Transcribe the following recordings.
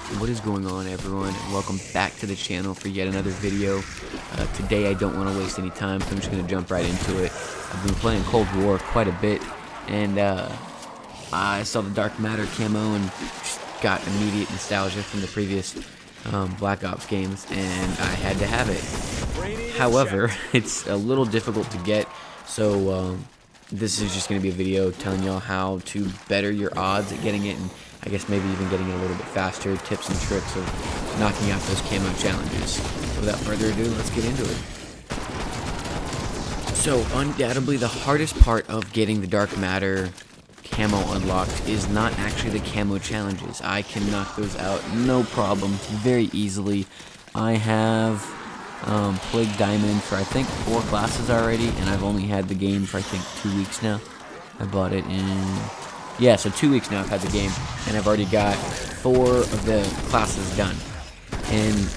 What is going on, everyone, and welcome back to the channel for yet another video. Today I don't want to waste any time, so I'm just going to jump right into it. I've been playing Cold War quite a bit, and I saw the Dark Matter camo and just got immediate nostalgia from the previous Black Ops games, and I had to have it. However, it's a little difficult to get, so this is just going to be a video telling y'all how to better your odds at getting it, and I guess maybe even getting it a little bit faster, tips and tricks of knocking out those camo challenges. So without further ado, let's get into it. So undoubtedly the hardest part of getting the Dark Matter camo unlocked is not actually the camo challenges. I can knock those out no problem, very easily. I have played Diamond for I think 4 classes already, and I've only had the game for I think 2 weeks now. I bought it in... yeah, so 2 weeks now I've had the game, and I've already got 4 of the classes done. And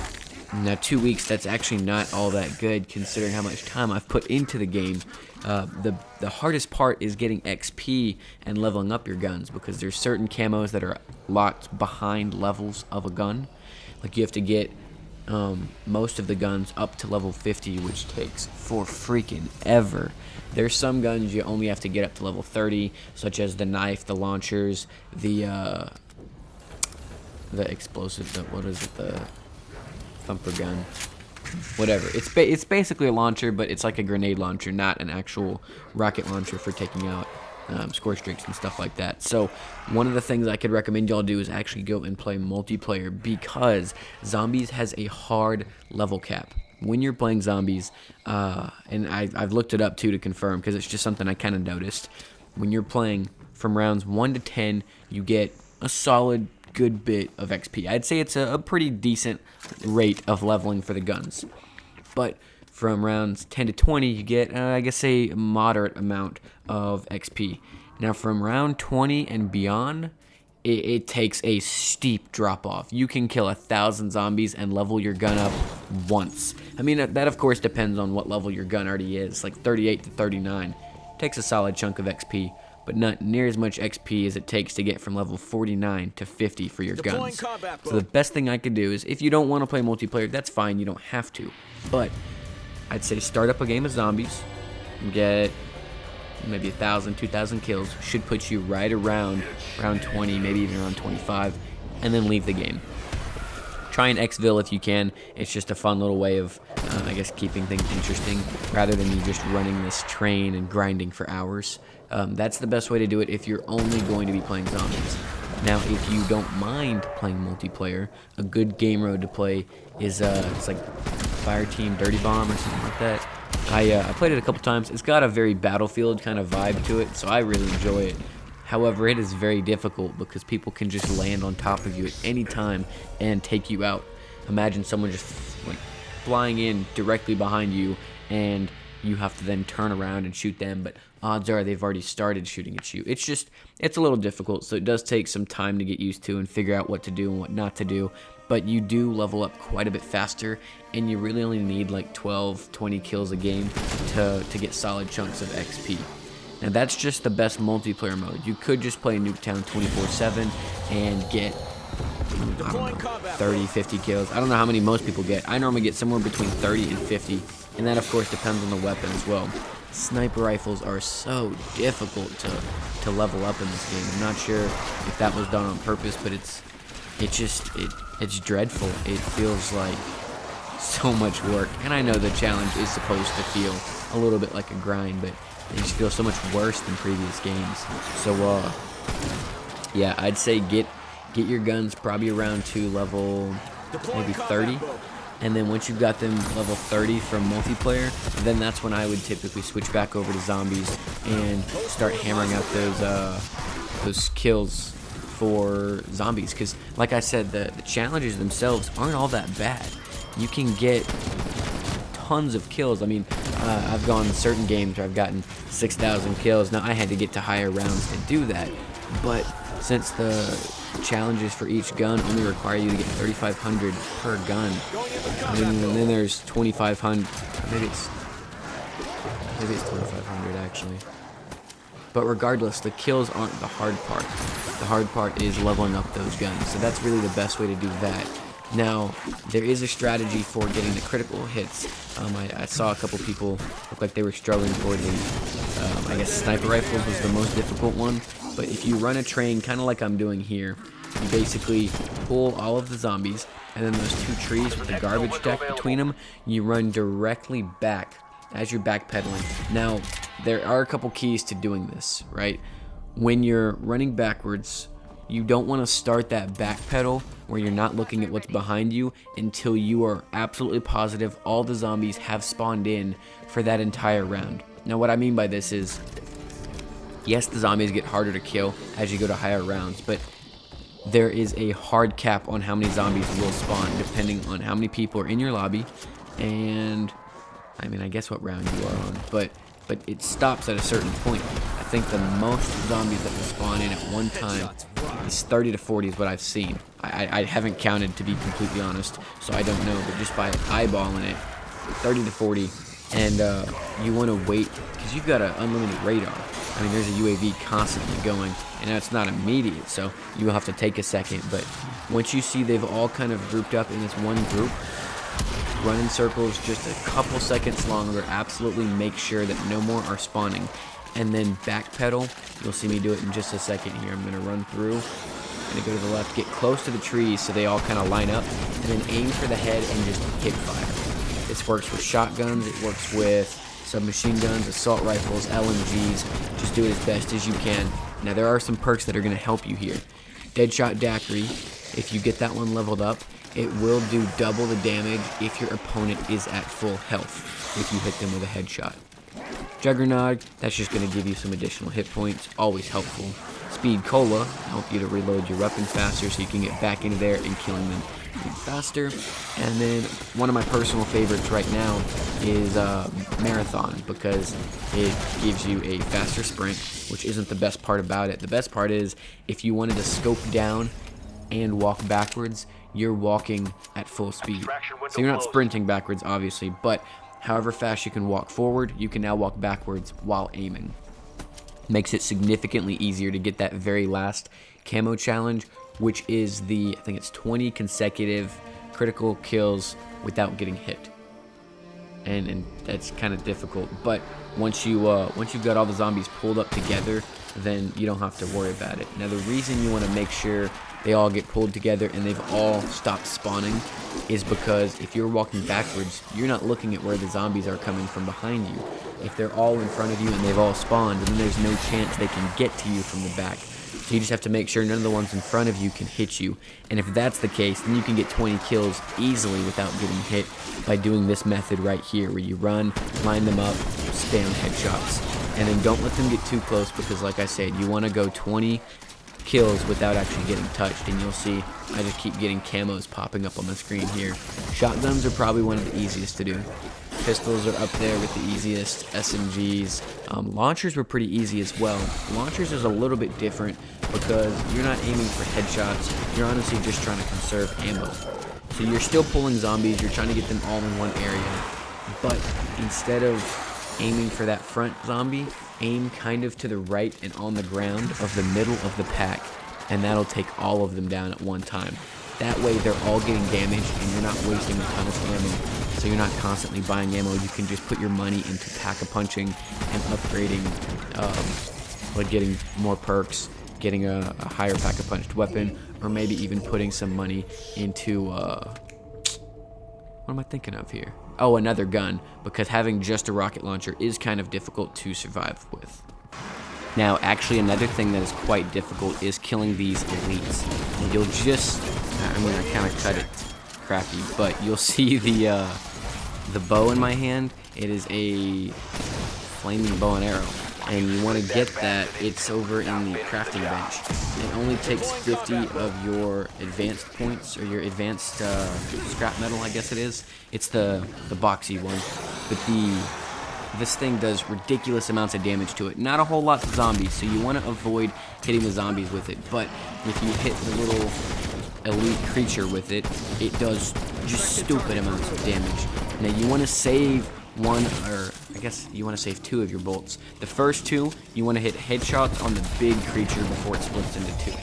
now 2 weeks, that's actually not all that good considering how much time I've put into the game. The hardest part is getting XP and leveling up your guns, because there's certain camos that are locked behind levels of a gun. Like you have to get most of the guns up to level 50, which takes for freaking ever. There's some guns you only have to get up to level 30, such as the knife, the launchers, the explosive, what is it, the thumper gun, whatever. It's basically a launcher, but it's like a grenade launcher, not an actual rocket launcher for taking out score streaks and stuff like that. So one of the things I could recommend y'all do is actually go and play multiplayer, because Zombies has a hard level cap. When you're playing Zombies, and I've looked it up too to confirm, because it's just something I kind of noticed. When you're playing from rounds 1 to 10, you get a solid good bit of XP. I'd say it's a pretty decent rate of leveling for the guns. But from rounds 10 to 20, you get, I guess, a moderate amount of XP. Now, from round 20 and beyond, it takes a steep drop-off. You can kill 1,000 zombies and level your gun up once. I mean, that of course depends on what level your gun already is, like 38 to 39. Takes a solid chunk of XP, but not near as much XP as it takes to get from level 49 to 50 for your guns. So the best thing I could do is, if you don't want to play multiplayer, that's fine, you don't have to. But I'd say start up a game of Zombies, and get maybe 1,000, 2,000 kills. Should put you right around 20, maybe even around 25, and then leave the game. Try and exfil if you can. It's just a fun little way of, I guess, keeping things interesting, rather than you just running this train and grinding for hours. That's the best way to do it if you're only going to be playing Zombies. Now, if you don't mind playing multiplayer, a good game mode to play is, it's like Fireteam Dirty Bomb or something like that. I played it a couple times. It's got a very Battlefield kind of vibe to it, so I really enjoy it. However, it is very difficult because people can just land on top of you at any time and take you out. Imagine someone just like flying in directly behind you, and you have to then turn around and shoot them, but odds are they've already started shooting at you. It's a little difficult, so it does take some time to get used to and figure out what to do and what not to do. But you do level up quite a bit faster, and you really only need like 12, 20 kills a game to get solid chunks of XP. Now that's just the best multiplayer mode. You could just play Nuketown 24/7 and get, I don't know, 30, 50 kills. I don't know how many most people get. I normally get somewhere between 30 and 50, and that of course depends on the weapon as well. Sniper rifles are so difficult to level up in this game. I'm not sure if that was done on purpose, but it's dreadful. It feels like so much work, and I know the challenge is supposed to feel a little bit like a grind, but it just feels so much worse than previous games. So yeah, I'd say get your guns probably around to level maybe 30, and then once you've got them level 30 from multiplayer, then that's when I would typically switch back over to Zombies and start hammering out those kills for Zombies, because like I said, the challenges themselves aren't all that bad. You can get tons of kills. I mean, I've gone certain games where I've gotten 6,000 kills. Now I had to get to higher rounds to do that, but since the challenges for each gun only require you to get 3,500 per gun, and then there's 2,500, maybe it's 2,500 actually. But regardless, the kills aren't the hard part. The hard part is leveling up those guns. So that's really the best way to do that. Now, there is a strategy for getting the critical hits. I saw a couple people look like they were struggling for the, I guess sniper rifles was the most difficult one. But if you run a train, kind of like I'm doing here, you basically pull all of the zombies, and then those two trees with the garbage deck between them, you run directly back as you're backpedaling. Now, there are a couple keys to doing this, right? When you're running backwards, you don't want to start that back pedal where you're not looking at what's behind you until you are absolutely positive all the zombies have spawned in for that entire round. Now, what I mean by this is, yes, the zombies get harder to kill as you go to higher rounds, but there is a hard cap on how many zombies will spawn depending on how many people are in your lobby, and I mean, I guess what round you are on, but it stops at a certain point. I think the most zombies that will spawn in at one time is 30 to 40 is what I've seen. I haven't counted, to be completely honest, so I don't know, but just by eyeballing it, 30 to 40, and you want to wait, because you've got an unlimited radar. I mean, there's a UAV constantly going, and it's not immediate, so you will have to take a second, but once you see they've all kind of grouped up in this one group, run in circles just a couple seconds longer, absolutely make sure that no more are spawning, and then backpedal. You'll see me do it in just a second here. I'm going to run through, I'm going to go to the left, get close to the trees so they all kind of line up, and then aim for the head and just hip fire. This works with shotguns, it works with submachine guns, assault rifles, LMGs. Just do it as best as you can. Now, there are some perks that are going to help you here. Deadshot Daiquiri, if you get that one leveled up, it will do double the damage if your opponent is at full health if you hit them with a headshot. Juggernaut, that's just going to give you some additional hit points, always helpful. Speed Cola, help you to reload your weapon faster so you can get back into there and killing them even faster. And then one of my personal favorites right now is Marathon, because it gives you a faster sprint, which isn't the best part about it. The best part is if you wanted to scope down and walk backwards, you're walking at full speed. So you're not sprinting backwards, obviously, but however fast you can walk forward, you can now walk backwards while aiming. Makes it significantly easier to get that very last camo challenge, which is I think it's 20 consecutive critical kills without getting hit. And that's kind of difficult, but once you've got all the zombies pulled up together, then you don't have to worry about it. Now, the reason you want to make sure they all get pulled together and they've all stopped spawning is because if you're walking backwards, you're not looking at where the zombies are coming from behind you. If they're all in front of you and they've all spawned, then there's no chance they can get to you from the back. So you just have to make sure none of the ones in front of you can hit you. And if that's the case, then you can get 20 kills easily without getting hit by doing this method right here, where you run, line them up, spam headshots. And then don't let them get too close, because like I said, you want to go 20 kills without actually getting touched, and you'll see I just keep getting camos popping up on the screen here. Shotguns are probably one of the easiest to do. Pistols are up there with the easiest. SMGs. Launchers were pretty easy as well. Launchers is a little bit different because you're not aiming for headshots. You're honestly just trying to conserve ammo. So you're still pulling zombies. You're trying to get them all in one area. But instead of aiming for that front zombie, aim kind of to the right and on the ground of the middle of the pack, and that'll take all of them down at one time. That way they're all getting damaged and you're not wasting a ton of ammo. So you're not constantly buying ammo. You can just put your money into pack-a-punching and upgrading, like getting more perks, getting a higher pack-a-punched weapon, or maybe even putting some money into, what am I thinking of here? Oh, another gun, because having just a rocket launcher is kind of difficult to survive with. Now, actually, another thing that is quite difficult is killing these elites. And you'll just, I mean, I kind of cut it crappy, but you'll see the bow in my hand. It is a flaming bow and arrow, and you want to get that. It's over in the crafting bench. It only takes 50 of your advanced points, or your advanced scrap metal, I guess it is. It's the boxy one, but this thing does ridiculous amounts of damage to it. Not a whole lot to zombies, so you want to avoid hitting the zombies with it. But if you hit the little elite creature with it, it does just stupid amounts of damage. Now you want to save one, or I guess you want to save 2 of your bolts. The first 2, you want to hit headshots on the big creature before it splits into 2.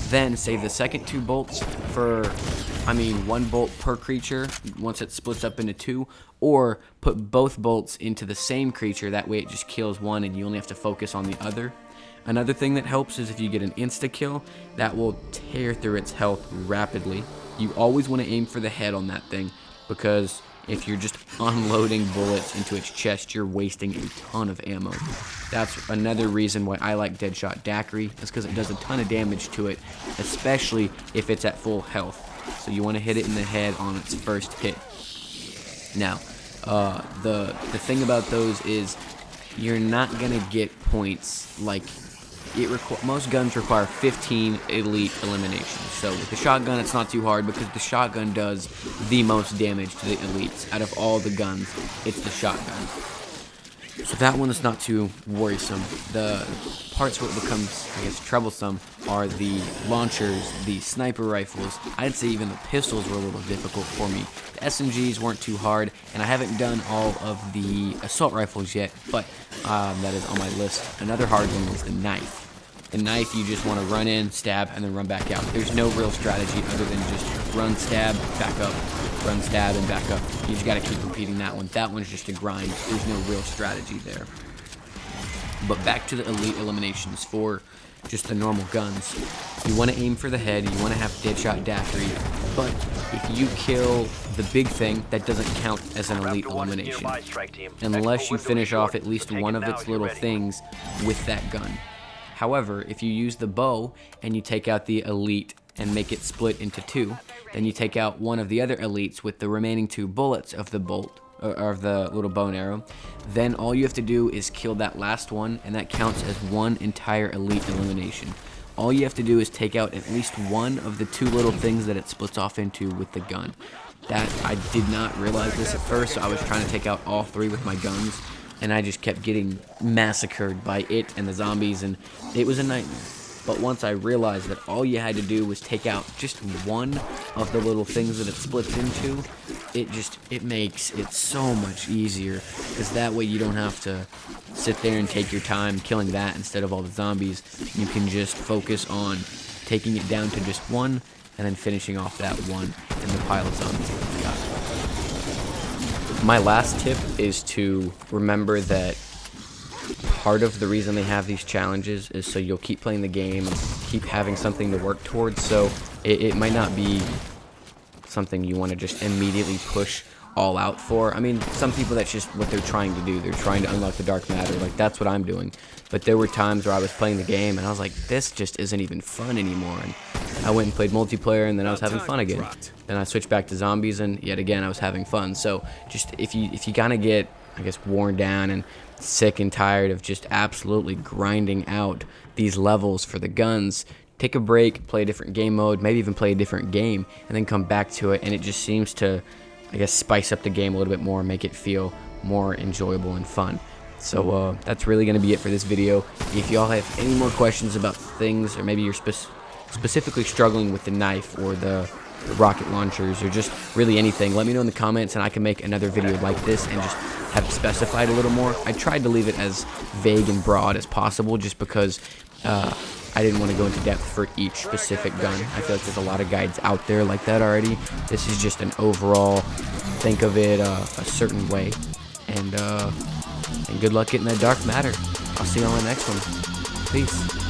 Then save the second 2 bolts for, 1 bolt per creature once it splits up into 2, or put both bolts into the same creature. That way it just kills one and you only have to focus on the other. Another thing that helps is if you get an insta-kill, that will tear through its health rapidly. You always want to aim for the head on that thing, because if you're just unloading bullets into its chest, you're wasting a ton of ammo. That's another reason why I like Deadshot Daiquiri, is because it does a ton of damage to it, especially if it's at full health. So you want to hit it in the head on its first hit. Now, the thing about those is you're not going to get points like... most guns require 15 elite eliminations. So with the shotgun, it's not too hard because the shotgun does the most damage to the elites. Out of all the guns, it's the shotgun. So that one is not too worrisome. The parts where it becomes, I guess, troublesome are the launchers, the sniper rifles. I'd say even the pistols were a little difficult for me. The SMGs weren't too hard, and I haven't done all of the assault rifles yet, but that is on my list. Another hard one was the knife. The knife, you just want to run in, stab, and then run back out. There's no real strategy other than just run, stab, back up, run, stab, and back up. You just got to keep repeating that one. That one's just a grind. There's no real strategy there. But back to the elite eliminations for just the normal guns. You want to aim for the head. You want to have Deadshot Daiquiri. But if you kill the big thing, that doesn't count as an elite elimination, unless you finish off at least one of its little things with that gun. However, if you use the bow and you take out the elite and make it split into 2, then you take out one of the other elites with the remaining 2 bullets of the bolt, or of the little bow and arrow, then all you have to do is kill that last one, and that counts as one entire elite elimination. All you have to do is take out at least one of the 2 little things that it splits off into with the gun. That, I did not realize this at first, so I was trying to take out all 3 with my guns, and I just kept getting massacred by it and the zombies, and it was a nightmare. But once I realized that all you had to do was take out just one of the little things that it splits into, it makes it so much easier, because that way you don't have to sit there and take your time killing that instead of all the zombies. You can just focus on taking it down to just one, and then finishing off that one in the pile of zombies that you got. My last tip is to remember that part of the reason they have these challenges is so you'll keep playing the game and keep having something to work towards. So it might not be something you want to just immediately push all out for. I mean, some people, that's just what they're trying to do. They're trying to unlock the dark matter. Like, that's what I'm doing. But there were times where I was playing the game and I was like, this just isn't even fun anymore. And I went and played multiplayer, and then I was having fun again. Then I switched back to zombies, and yet again I was having fun. So just if you kind of get, I guess, worn down and sick and tired of just absolutely grinding out these levels for the guns, take a break, play a different game mode, maybe even play a different game, and then come back to it. And it just seems to, I guess, spice up the game a little bit more, make it feel more enjoyable and fun. So that's really going to be it for this video. If y'all have any more questions about things, or maybe you're specifically struggling with the knife or the rocket launchers, or just really anything, let me know in the comments, and I can make another video like this and just have it specified a little more. I tried to leave it as vague and broad as possible, just because I didn't want to go into depth for each specific gun. I feel like there's a lot of guides out there like that already. This is just an overall, think of it a certain way. And good luck getting that dark matter. I'll see you on the next one. Peace.